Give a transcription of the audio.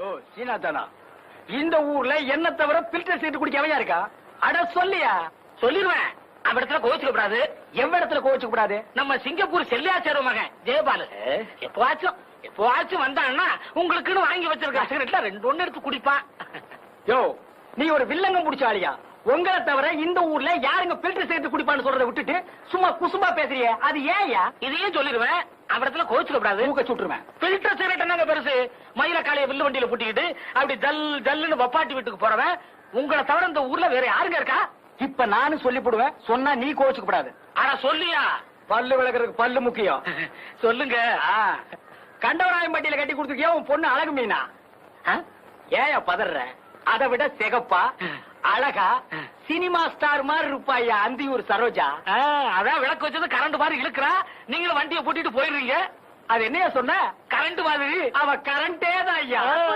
ஓ சீனாதானா? இந்த ஊர்ல என்ன தவிர பில்டர் சீட்டு குடிக்கவையா இருக்கா? அட சொல்லியா? சொல்லிடுவேன். அவ இடத்துல கோவிச்சுக்க கூடாது. எவ்விடத்துல கோவிச்சுக்க கூடாது? நம்ம சிங்கப்பூர் செல்லியாச்சார மகன் ஜெயபாலு எப்பவாச்சும் வந்தான்னா உங்களுக்குன்னு வாங்கி வச்சிருக்க சிகரெட்ல 2 ஒண்ணு எடுத்து குடிப்பான். யோ நீ ஒரு வில்லங்கம் முடிச்ச ஆளியா? உங்களை தவிர இந்த ஊர்ல யாருங்க பில்டர் சீட்டு குடிப்பான்னு சொல்றதை விட்டுட்டு சும்மா குசும்பா பேசுறியே, அது ஏன்யா? இதையே சொல்லிடுவேன். அவ இடத்துல கோவிச்சுக்க கூடாது. மூக்க சுட்டுருவேன். பில்டர் சிகரெட் என்னங்க பெருசு? மயில காலைய வில்லு வண்டியில பூட்டிக்கிட்டு அப்படி ஜல் ஜல்லுன்னு வப்பாட்டி வீட்டுக்கு போறவன் உங்களை தவிர இந்த ஊர்ல வேற யாருங்க இருக்கா? இப்ப நானும் சொல்லிவிடுவேன், சொன்னா நீ கோவிச்சுக்க கூடாது. ஆனா சொல்லியா? பல்லு விளக்குறதுக்கு பல்லு முக்கியம். சொல்லுங்க. கண்டவராயம் பட்டியில கட்டி கொடுத்துக்கியா உன் பொண்ணு அழகு மீனா? ஏயா பதற? அதை விட சிகப்பா அழகா சினிமா ஸ்டார் மாதிரி இருப்பாயா அந்தியூர் சரோஜா. அதான் விளக்கு வச்சது கரண்ட் மாதிரி இழுக்கிறா. நீங்களும் வண்டியை பூட்டிட்டு போயிடுறீங்க. அது என்னையா சொன்ன? கரண்ட் மாதிரி. அவ கரண்டே தான் ஐயா.